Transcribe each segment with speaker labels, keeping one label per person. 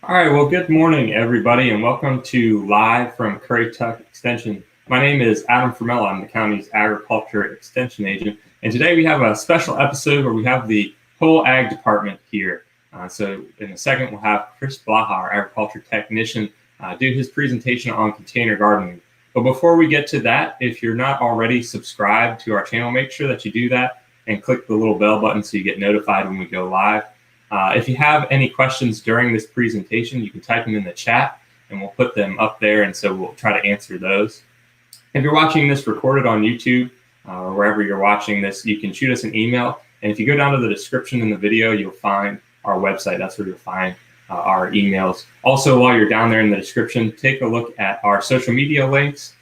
Speaker 1: All right, well, good morning, everybody, and welcome to Live from Currituck Extension. My name is Adam Formella. I'm the county's agriculture extension agent, and today we have a special episode where we have the whole ag department here. So in a second, we'll have Chris Blaha, our agriculture technician, do his presentation on container gardening. But before we get to that, if you're not already subscribed to our channel, make sure that you do that and click the little bell button so you get notified when we go live. If you have any questions during this presentation, you can type them in the chat and we'll put them up there, and so we'll try to answer those. If you're watching this recorded on YouTube or wherever you're watching this, you can shoot us an email, and if you go down to the description in the video, you'll find our website. That's where you'll find our emails. Also, while you're down there in the description, take a look at our social media links.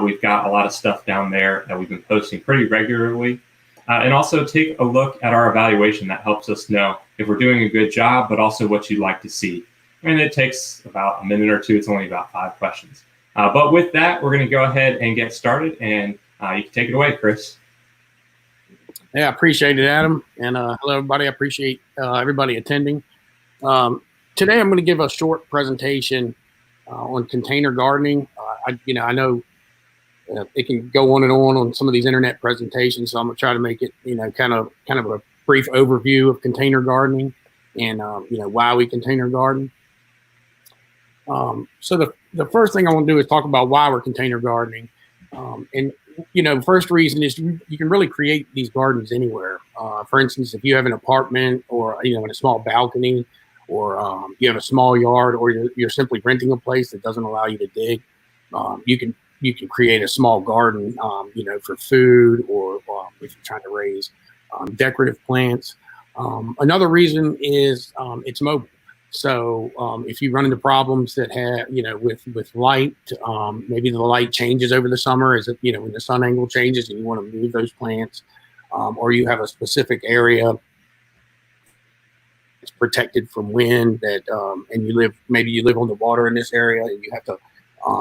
Speaker 1: We've got a lot of stuff down there that we've been posting pretty regularly. And also take a look at our evaluation. That helps us know if we're doing a good job, but also what you'd like to see. And it takes about a minute or two. It's only about 5 questions. But with that, we're going to go ahead and get started, and you can take it away, Chris.
Speaker 2: Yeah, I appreciate it, Adam. And hello, everybody. I appreciate everybody attending. Today, I'm going to give a short presentation on container gardening. I know it can go on some of these internet presentations, so I'm gonna try to make it, kind of a brief overview of container gardening and why we container garden. So the first thing I want to do is talk about why we're container gardening. And the first reason is you can really create these gardens anywhere. For instance, if you have an apartment or in a small balcony, or you have a small yard, or you're simply renting a place that doesn't allow you to dig, you can create a small garden, for food, or if you're trying to raise decorative plants. Another reason is it's mobile. So if you run into problems that have, with light, maybe the light changes over the summer as when the sun angle changes and you want to move those plants, or you have a specific area that's protected from wind and maybe you live on the water in this area and you have to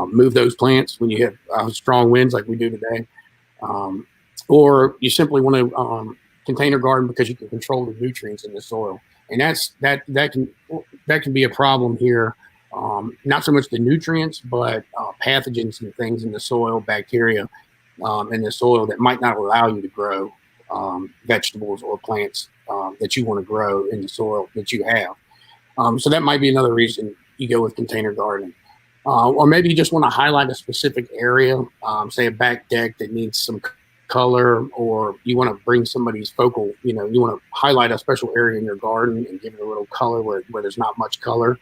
Speaker 2: move those plants when you have strong winds like we do today, or you simply want to container garden because you can control the nutrients in the soil, and that can be a problem here. Not so much the nutrients, but pathogens and things in the soil, bacteria in the soil that might not allow you to grow vegetables or plants that you want to grow in the soil that you have. So that might be another reason you go with container gardening. Or maybe you just want to highlight a specific area, say a back deck that needs some color, or you want to bring somebody's focal, you want to highlight a special area in your garden and give it a little color where there's not much color,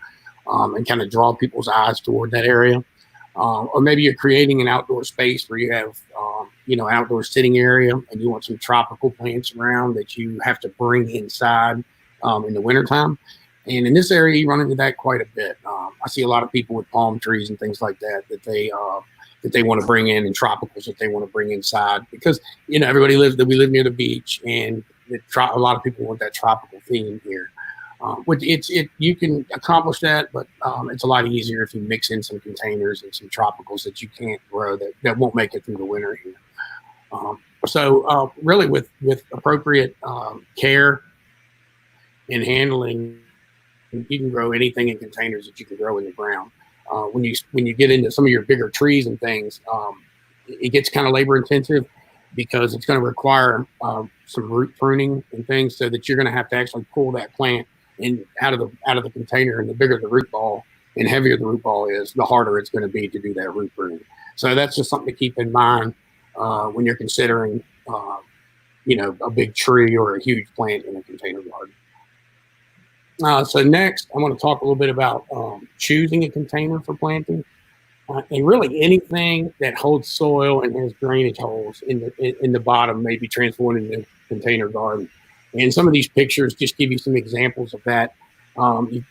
Speaker 2: and kind of draw people's eyes toward that area. Or maybe you're creating an outdoor space where you have, an outdoor sitting area and you want some tropical plants around that you have to bring inside in the wintertime. And in this area, you run into that quite a bit. I see a lot of people with palm trees and things like that they want to bring in, and tropicals that they want to bring inside, because we live near the beach, and a lot of people want that tropical theme here. You can accomplish that, but it's a lot easier if you mix in some containers and some tropicals that you can't grow that won't make it through the winter here. So really, with appropriate care and handling, you can grow anything in containers that you can grow in the ground. When you get into some of your bigger trees and things, it gets kind of labor intensive because it's going to require some root pruning and things, so that you're going to have to actually pull that plant out of the container. And the bigger the root ball and heavier the root ball is, the harder it's going to be to do that root pruning. So that's just something to keep in mind when you're considering, a big tree or a huge plant in a container garden. So next, I want to talk a little bit about choosing a container for planting, and really anything that holds soil and has drainage holes in the bottom may be transformed into a container garden. And some of these pictures just give you some examples of that. On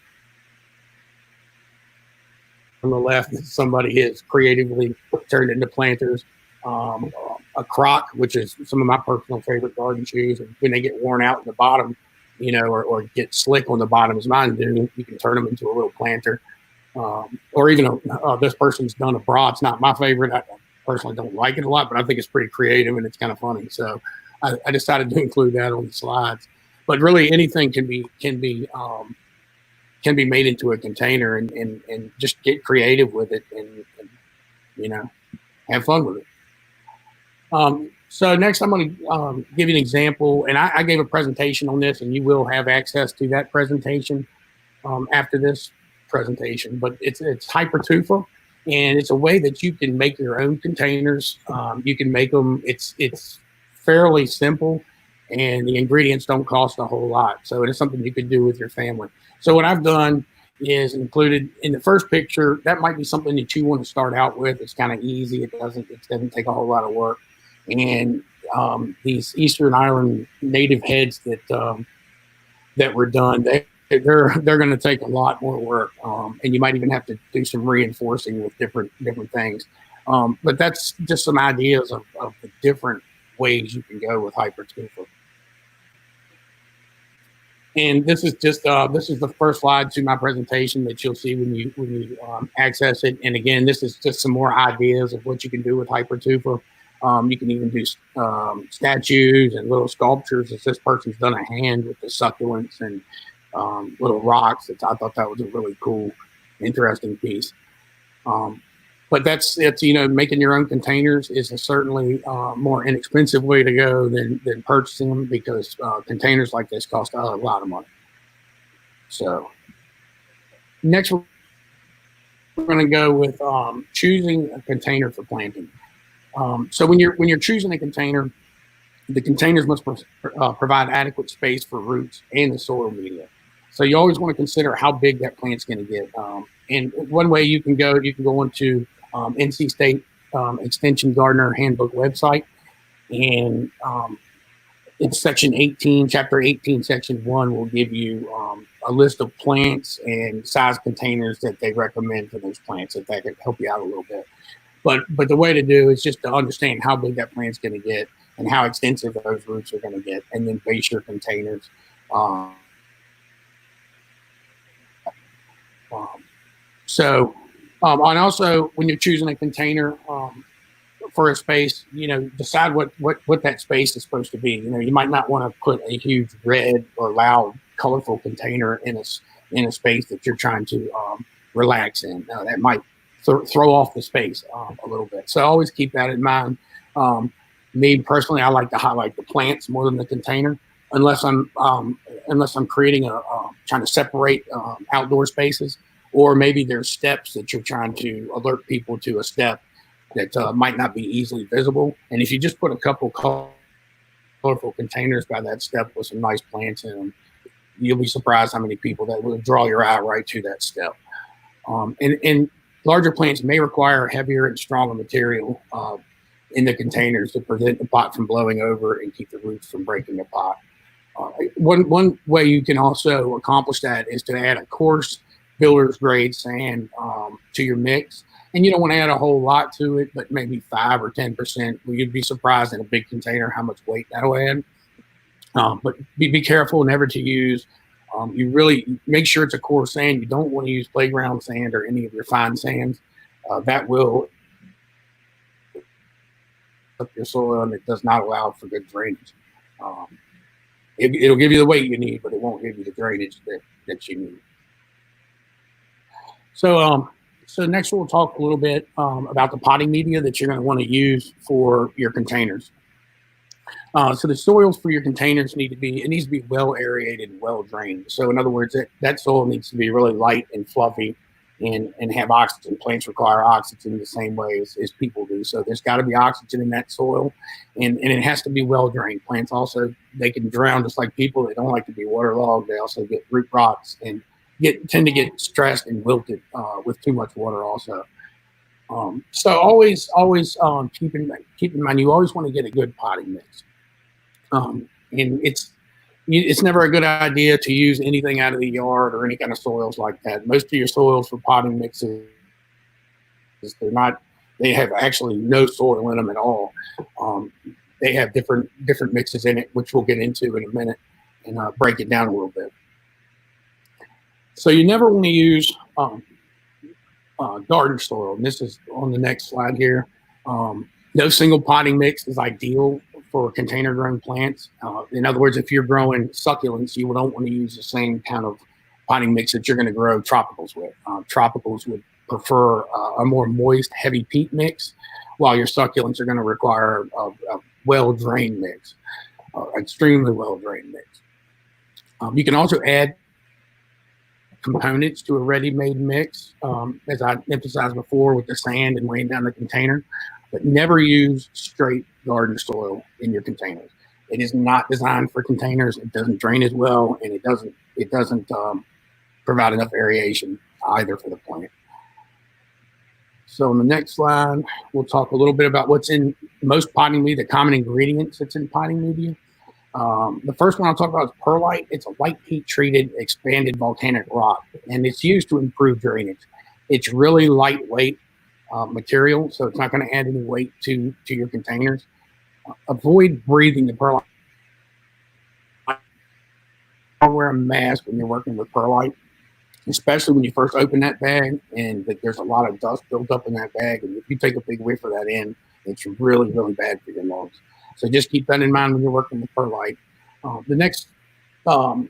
Speaker 2: the left, somebody has creatively turned into planters. A crock, which is some of my personal favorite garden shoes, and when they get worn out in the bottom, or get slick on the bottom, as mine do, you can turn them into a little planter. Or even this person's done a bra. It's not my favorite. I personally don't like it a lot, but I think it's pretty creative and it's kind of funny. So I decided to include that on the slides. But really, anything can be can be made into a container, and just get creative with it, and have fun with it. So next, I'm going to give you an example, and I gave a presentation on this, and you will have access to that presentation after this presentation. But it's hypertufa, and it's a way that you can make your own containers. You can make them. It's fairly simple, and the ingredients don't cost a whole lot. So it is something you could do with your family. So what I've done is included in the first picture. That might be something that you want to start out with. It's kind of easy. It doesn't take a whole lot of work. And these Eastern Island native heads that were done, they're going to take a lot more work, and you might even have to do some reinforcing with different things. But that's just some ideas of the different ways you can go with hypertufa. And this is just this is the first slide to my presentation that you'll see when you access it. And again, this is just some more ideas of what you can do with hypertufa. You can even do statues and little sculptures. As this person's done a hand with the succulents and little rocks. I thought that was a really cool, interesting piece. But it's making your own containers is a certainly more inexpensive way to go than purchasing them, because containers like this cost a lot of money. So next, we're going to go with choosing a container for planting. So when you're choosing a container, the containers must provide adequate space for roots and the soil media. So you always want to consider how big that plant's going to get. And one way you can go into NC State Extension Gardener Handbook website, and it's section 18, chapter 18, section 1 will give you a list of plants and size containers that they recommend for those plants, if that could help you out a little bit. But the way to do is just to understand how big that plant's going to get and how extensive those roots are going to get, and then base your containers. And also when you're choosing a container for a space, decide what that space is supposed to be. You might not want to put a huge red or loud, colorful container in a space that you're trying to relax in. That might throw off the space a little bit. So always keep that in mind. Me personally, I like to highlight the plants more than the container, unless I'm creating trying to separate outdoor spaces, or maybe there's steps that you're trying to alert people to a step that might not be easily visible. And if you just put a couple colorful containers by that step with some nice plants in them, you'll be surprised how many people that will draw your eye right to that step. And larger plants may require heavier and stronger material in the containers to prevent the pot from blowing over and keep the roots from breaking the pot. One way you can also accomplish that is to add a coarse builder's grade sand to your mix. And you don't want to add a whole lot to it, but maybe 5 or 10%. You'd be surprised in a big container how much weight that'll add. But be careful never to use. You really make sure it's a coarse sand. You don't want to use playground sand or any of your fine sands. That will up your soil, and it does not allow for good drainage. It'll give you the weight you need, but it won't give you the drainage that you need. So next we'll talk a little bit about the potting media that you're going to want to use for your containers. So the soils for your containers needs to be well aerated and well drained. So in other words, that soil needs to be really light and fluffy and have oxygen. Plants require oxygen the same way as people do. So there's got to be oxygen in that soil, and it has to be well drained. Plants also, they can drown just like people. They don't like to be waterlogged. They also get root rots and tend to get stressed and wilted with too much water also. So always keep in mind, you always want to get a good potting mix. And it's never a good idea to use anything out of the yard or any kind of soils like that. Most of your soils for potting mixes, they have actually no soil in them at all. They have different mixes in it, which we'll get into in a minute and break it down a little bit. So you never want to use garden soil. And this is on the next slide here. No single potting mix is ideal for container grown plants. In other words, if you're growing succulents, you don't want to use the same kind of potting mix that you're going to grow tropicals with. Tropicals would prefer a more moist, heavy peat mix, while your succulents are going to require a well-drained mix, extremely well-drained mix. You can also add components to a ready-made mix, as I emphasized before with the sand and weighing down the container, but never use straight garden soil in your containers. It is not designed for containers. It doesn't drain as well, and it doesn't provide enough aeration either for the plant. So on the next slide, we'll talk a little bit about what's in most potting media, the common ingredients that's in potting media. The first one I'll talk about is perlite. It's a white peat treated expanded volcanic rock, and it's used to improve drainage. It's really lightweight material, so it's not going to add any weight to your containers. Avoid breathing the perlite. Wear a mask when you're working with perlite, especially when you first open that bag and there's a lot of dust built up in that bag. And if you take a big whiff of that in, it's really, really bad for your lungs. So just keep that in mind when you're working with perlite. The next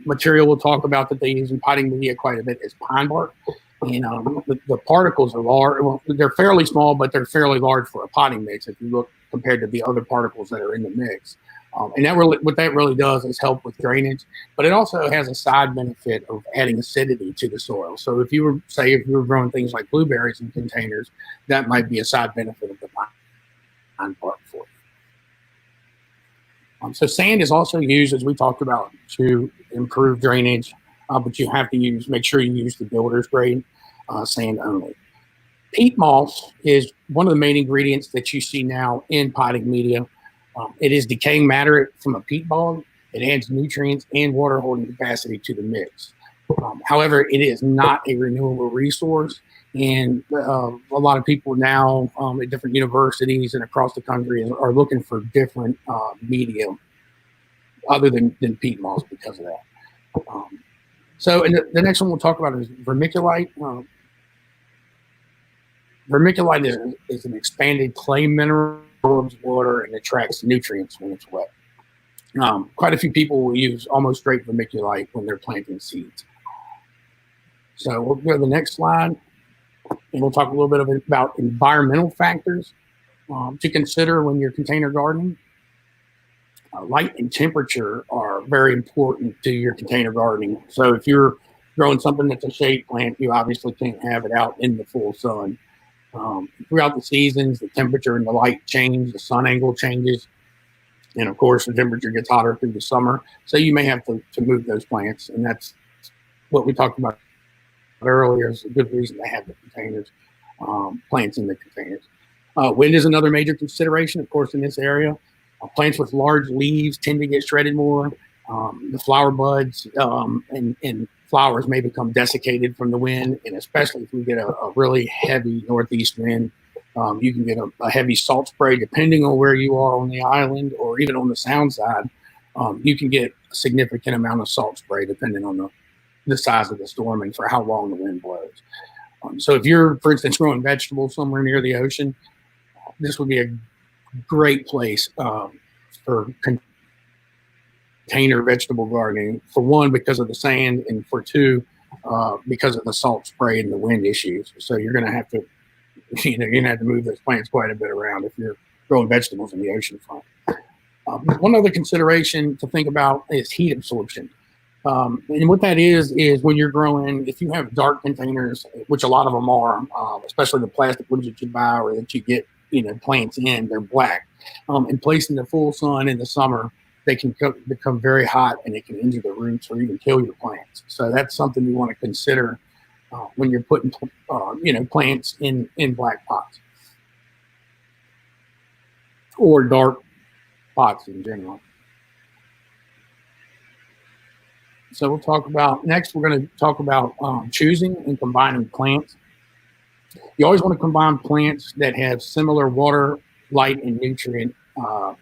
Speaker 2: material we'll talk about that they use in potting media quite a bit is pine bark. And the particles are large. Well, they're fairly small, but they're fairly large for a potting mix if you look compared to the other particles that are in the mix. And that really, what that really does is help with drainage, but it also has a side benefit of adding acidity to the soil. So if you were growing things like blueberries in containers, that might be a side benefit of the pine bark for you. So sand is also used, as we talked about, to improve drainage, but you have to make sure you use the builder's grade sand only. Peat moss is one of the main ingredients that you see now in potting media. It is decaying matter from a peat bog. It adds nutrients and water holding capacity to the mix. However, it is not a renewable resource, and a lot of people now at different universities and across the country are looking for different media other than peat moss because of that. So the next one we'll talk about is vermiculite. Vermiculite is an expanded clay mineral, absorbs water and attracts nutrients when it's wet. Quite a few people will use almost straight vermiculite when they're planting seeds. So we'll go to the next slide, and we'll talk a little bit about environmental factors to consider when you're container gardening. Light and temperature are very important to your container gardening. So if you're growing something that's a shade plant, you obviously can't have it out in the full sun. Throughout the seasons, the temperature and the light change, the sun angle changes, and of course the temperature gets hotter through the summer. So you may have to move those plants, and that's what we talked about earlier. Is a good reason to have the containers, plants in the containers. Wind is another major consideration, of course, in this area. Plants with large leaves tend to get shredded more. The flower buds and flowers may become desiccated from the wind, and especially if we get a really heavy northeast wind, you can get a heavy salt spray depending on where you are on the island or even on the sound side. You can get a significant amount of salt spray depending on the size of the storm and for how long the wind blows. So if you're, for instance, growing vegetables somewhere near the ocean, this would be a great place for container vegetable gardening, for one, because of the sand, and for two, because of the salt spray and the wind issues. So you're going to have to, you're going to have to move those plants quite a bit around if you're growing vegetables in the ocean front. One other consideration to think about is heat absorption. And what that is when you're growing, if you have dark containers, which a lot of them are, especially the plastic ones that you buy or that you get, plants in, they're black. And placed in the full sun in the summer, they can become very hot, and it can injure the roots or even kill your plants. So that's something you want to consider when you're putting, plants in black pots or dark pots in general. So we're going to talk about choosing and combining plants. You always want to combine plants that have similar water, light, and nutrient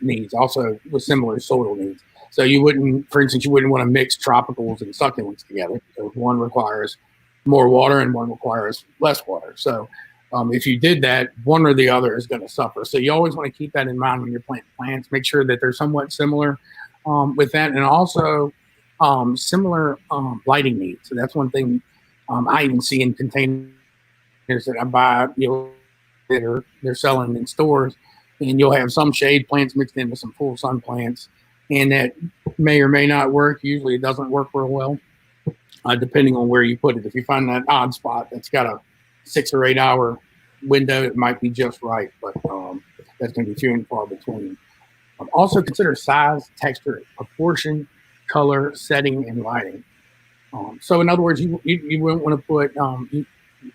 Speaker 2: needs, also with similar soil needs. So you wouldn't want to mix tropicals and succulents together. So one requires more water and one requires less water. So if you did that, one or the other is going to suffer. So you always want to keep that in mind when you're planting plants. Make sure that they're somewhat similar with that. And also similar lighting needs. So that's one thing I even see in containers that I buy, that they're selling in stores, and you'll have some shade plants mixed in with some full sun plants, and that may or may not work. Usually, it doesn't work real well, depending on where you put it. If you find that odd spot that's got a 6 or 8 hour window, it might be just right, but that's going to be few and far between. Also consider size, texture, proportion, color, setting, and lighting. So in other words, you wouldn't want to put,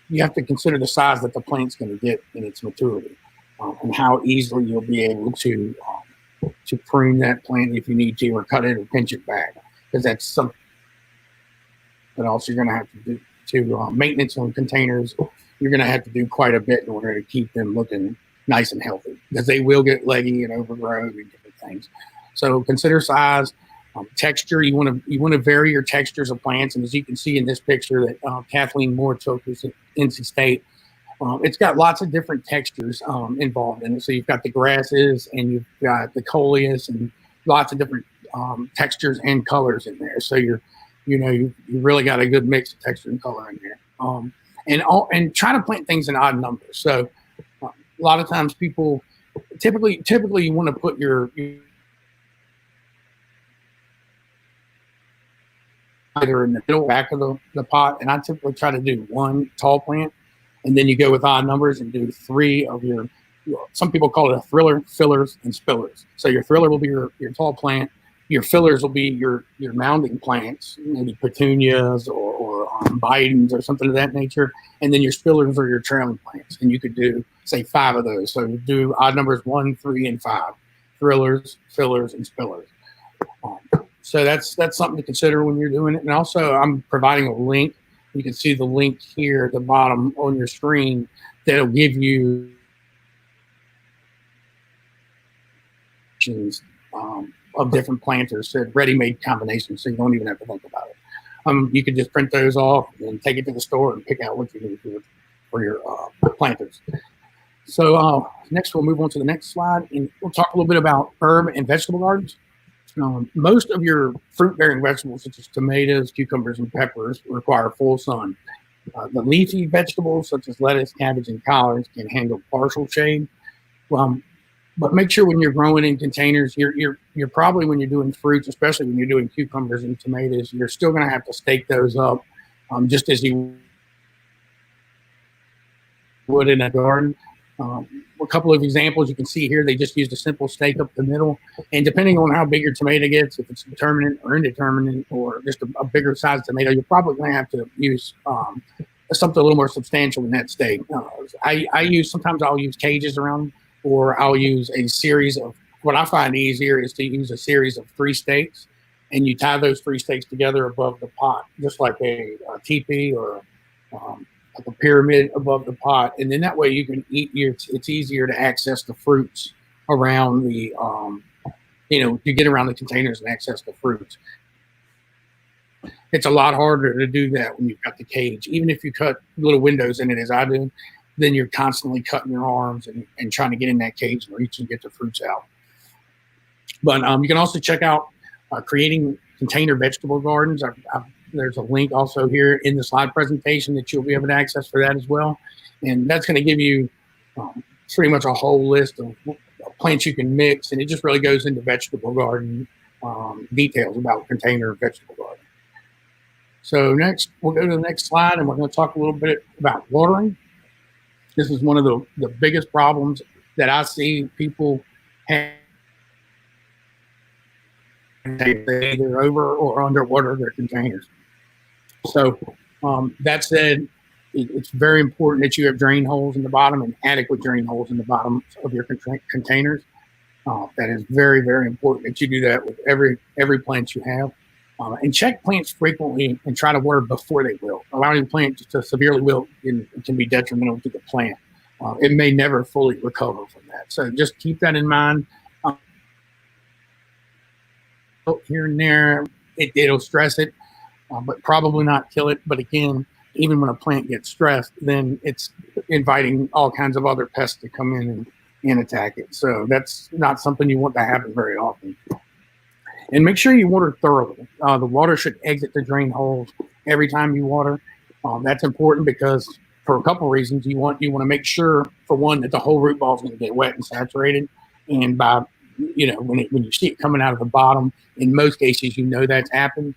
Speaker 2: you have to consider the size that the plant's going to get in its maturity, and how easily you'll be able to prune that plant if you need to, or cut it or pinch it back, because that's something else you're going to have to do. Maintenance on containers, you're going to have to do quite a bit in order to keep them looking nice and healthy, because they will get leggy and overgrown and different things. So consider size, texture. You want to vary your textures of plants, and as you can see in this picture that Kathleen Moore took is at NC State, it's got lots of different textures involved in it. So you've got the grasses, and you've got the coleus, and lots of different textures and colors in there. So you really got a good mix of texture and color in there. And try to plant things in odd numbers. So a lot of times people typically you want to put your either in the middle back of the pot, and I typically try to do one tall plant, and then you go with odd numbers and do 3 of your, some people call it a thriller, fillers, and spillers. So your thriller will be your tall plant, your fillers will be your mounding plants, maybe petunias or bidens or something of that nature, and then your spillers are your trailing plants, and you could do, say, 5 of those. So you do odd numbers 1, 3, and 5, thrillers, fillers, and spillers. So that's something to consider when you're doing it. And also, I'm providing a link. You can see the link here at the bottom on your screen that'll give you of different planters, so ready-made combinations, so you don't even have to think about it. You can just print those off and take it to the store and pick out what you need for your planters. So next, we'll move on to the next slide, and we'll talk a little bit about herb and vegetable gardens. Most of your fruit-bearing vegetables, such as tomatoes, cucumbers, and peppers, require full sun. The leafy vegetables, such as lettuce, cabbage, and collards, can handle partial shade. But make sure when you're growing in containers, you're probably, when you're doing fruits, especially when you're doing cucumbers and tomatoes, you're still going to have to stake those up, just as you would in a garden. A couple of examples you can see here, they just used a simple stake up the middle, and depending on how big your tomato gets, if it's determinate or indeterminate or just a bigger size tomato, you're probably going to have to use something a little more substantial than that stake. Sometimes I'll use cages around, or I'll use a series of, what I find easier is to use a series of 3 stakes, and you tie those 3 stakes together above the pot, just like a teepee or like a pyramid above the pot, and then that way you can eat it's easier to access the fruits around the you get around the containers and access the fruits. It's a lot harder to do that when you've got the cage. Even if you cut little windows in it, as I do, then you're constantly cutting your arms and trying to get in that cage and reach and get the fruits out. But you can also check out creating container vegetable gardens. There's a link also here in the slide presentation that you'll be able to access for that as well. And that's going to give you pretty much a whole list of plants you can mix. And it just really goes into vegetable garden details about container vegetable garden. So next, we'll go to the next slide, and we're going to talk a little bit about watering. This is one of the biggest problems that I see people have. They either over or underwater their containers. So that said, it's very important that you have drain holes in the bottom and adequate drain holes in the bottom of your containers. That is very, very important that you do that with every plant you have. And check plants frequently and try to water before they wilt. Allowing the plant to severely wilt can be detrimental to the plant. It may never fully recover from that. So just keep that in mind. Here and there, it'll stress it, but probably not kill it. But again, even when a plant gets stressed, then it's inviting all kinds of other pests to come in and attack it. So that's not something you want to happen very often. And make sure you water thoroughly. The water should exit the drain holes every time you water. That's important because for a couple reasons. You want to make sure, for one, that the whole root ball is going to get wet and saturated. And by when you see it coming out of the bottom, in most cases that's happened.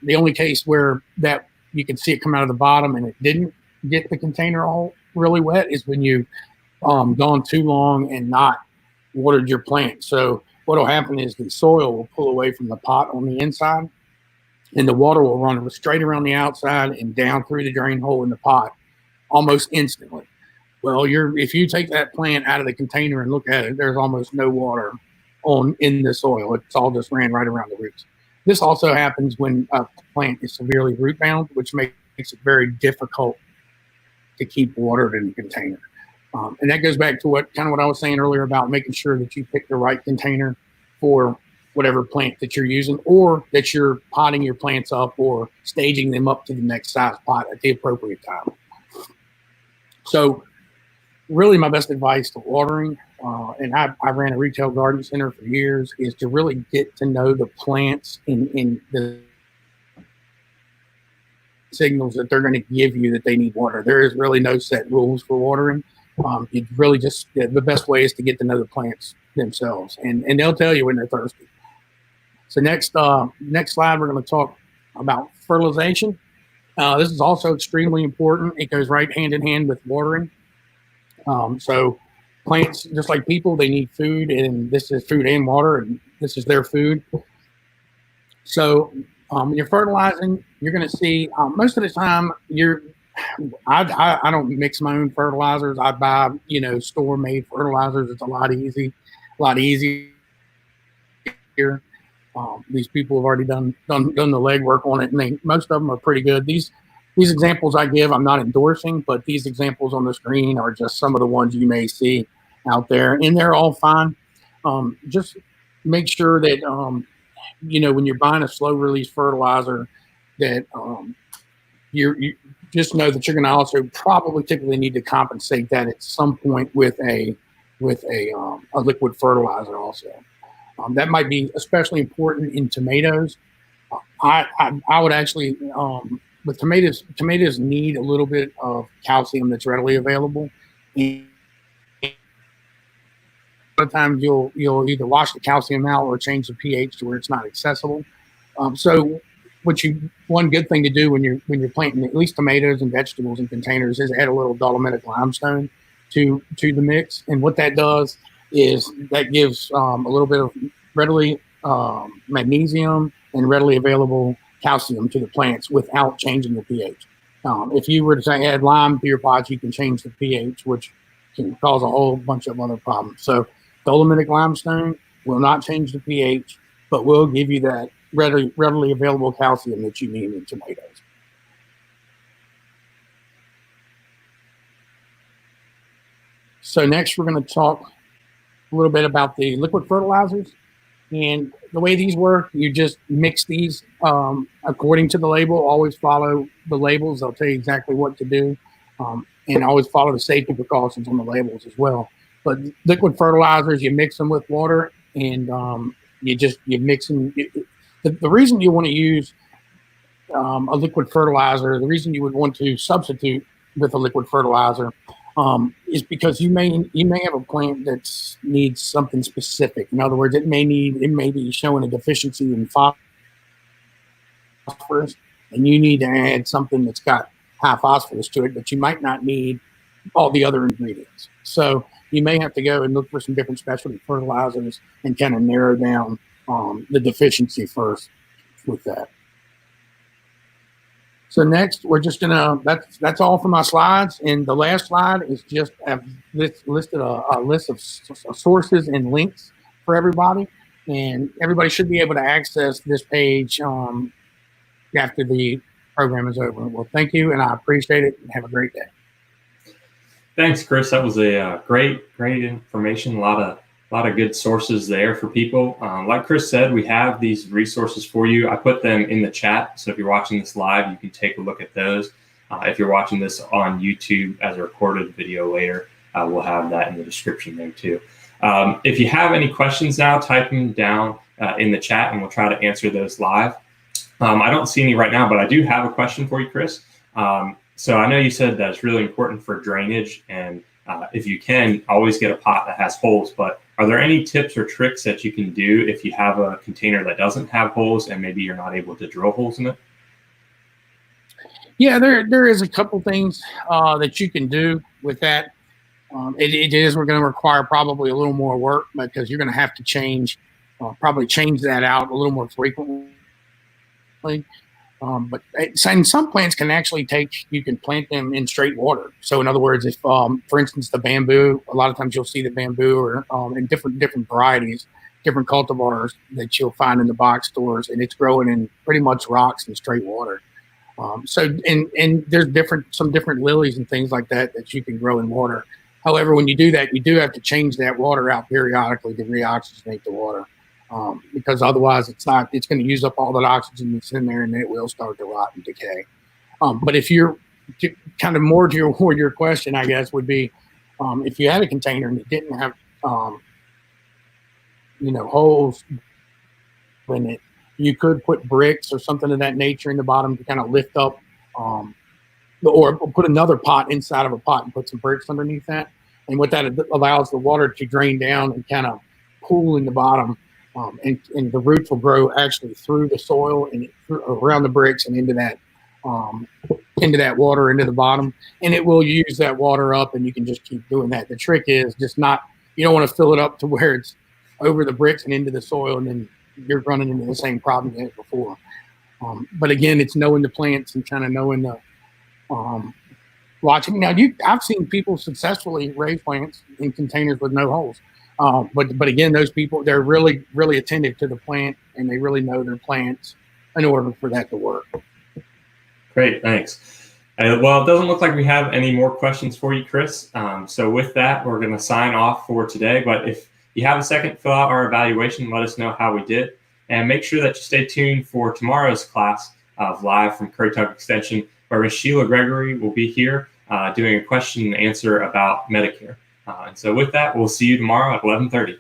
Speaker 2: The only case where that you can see it come out of the bottom and it didn't get the container all really wet is when you gone too long and not watered your plant. So what will happen is the soil will pull away from the pot on the inside, and the water will run straight around the outside and down through the drain hole in the pot almost instantly. Well, if you take that plant out of the container and look at it, there's almost no water in the soil. It's all just ran right around the roots. This also happens when a plant is severely root bound, which makes it very difficult to keep watered in the container. And that goes back to what I was saying earlier about making sure that you pick the right container for whatever plant that you're using, or that you're potting your plants up or staging them up to the next size pot at the appropriate time. So really my best advice to watering, and I ran a retail garden center for years, is to really get to know the plants in the signals that they're going to give you that they need water. There is really no set rules for watering. You really just, the best way is to get to know the plants themselves, and they'll tell you when they're thirsty. So next slide, we're going to talk about fertilization. This is also extremely important. It goes right hand in hand with watering. So plants, just like people, they need food, and this is food and water, and this is their food. So when you're fertilizing, you're going to see most of the time I don't mix my own fertilizers. I buy store-made fertilizers. It's a lot easier. These people have already done the legwork on it, and most of them are pretty good. These examples I give, I'm not endorsing, but these examples on the screen are just some of the ones you may see out there, and they're all fine. Just make sure that when you're buying a slow-release fertilizer, that you just know that you're going to also probably typically need to compensate that at some point with a liquid fertilizer also. That might be especially important in tomatoes. I would actually, with tomatoes need a little bit of calcium that's readily available. And a lot of times you'll either wash the calcium out or change the pH to where it's not accessible. So one good thing to do when you're planting at least tomatoes and vegetables in containers is add a little dolomitic limestone to the mix. And what that does is that gives a little bit of readily magnesium and readily available calcium to the plants without changing the pH. If you were to add lime to your pots, you can change the pH, which can cause a whole bunch of other problems. So dolomitic limestone will not change the pH, but will give you that readily available calcium that you need in tomatoes. So next we're going to talk a little bit about the liquid fertilizers. And the way these work, you just mix these according to the label. Always follow the labels. They'll tell you exactly what to do. And always follow the safety precautions on the labels as well. But liquid fertilizers, you mix them with water, and you mix them. The reason you want to use a liquid fertilizer, the reason you would want to substitute with a liquid fertilizer is because you may have a plant that needs something specific. In other words, it may be showing a deficiency in phosphorus, and you need to add something that's got high phosphorus to it, but you might not need all the other ingredients. So you may have to go and look for some different specialty fertilizers and kind of narrow down the deficiency first with that. So next, we're just gonna, that's all for my slides. And the last slide is just listed a list of sources and links for everybody. And everybody should be able to access this page after the program is over. Well, thank you, and I appreciate it, and have a great day.
Speaker 1: Thanks, Chris. That was a great information. A lot of good sources there for people. Like Chris said, we have these resources for you. I put them in the chat, so if you're watching this live, you can take a look at those. If you're watching this on YouTube as a recorded video later, we'll have that in the description there too. If you have any questions now, type them down in the chat, and we'll try to answer those live. I don't see any right now, but I do have a question for you, Chris. So I know you said that it's really important for drainage, and if you can, always get a pot that has holes. But are there any tips or tricks that you can do if you have a container that doesn't have holes and maybe you're not able to drill holes in it?
Speaker 2: Yeah, there is a couple things that you can do with that. It is going to require probably a little more work because you're going to have to probably change that out a little more frequently. But and some plants can actually you can plant them in straight water. So in other words, if for instance the bamboo, a lot of times you'll see the bamboo or in different varieties, different cultivars that you'll find in the box stores, and it's growing in pretty much rocks and straight water. And there's some different lilies and things like that you can grow in water. However, when you do that, you do have to change that water out periodically to reoxygenate the water. Because otherwise it's going to use up all that oxygen that's in there, and it will start to rot and decay. But if you're kind of more to your question, I guess, would be if you had a container and it didn't have, holes in it, you could put bricks or something of that nature in the bottom to kind of lift up, or put another pot inside of a pot and put some bricks underneath that. And what that allows the water to drain down and kind of pool in the bottom. And the roots will grow actually through the soil and around the bricks and into that water into the bottom, and it will use that water up, and you can just keep doing that. The trick is you don't want to fill it up to where it's over the bricks and into the soil, and then you're running into the same problem you had before. But again, it's knowing the plants and kind of knowing the watching. Now, I've seen people successfully raise plants in containers with no holes. But again, those people, they're really, really attentive to the plant, and they really know their plants in order for that to work.
Speaker 1: Great, thanks. Well, it doesn't look like we have any more questions for you, Chris. So with that, we're going to sign off for today. But if you have a second, fill out our evaluation, let us know how we did. And make sure that you stay tuned for tomorrow's class of Live from Currituck Extension, where Ms. Sheila Gregory will be here doing a question and answer about Medicare. And so with that, we'll see you tomorrow at 11:30.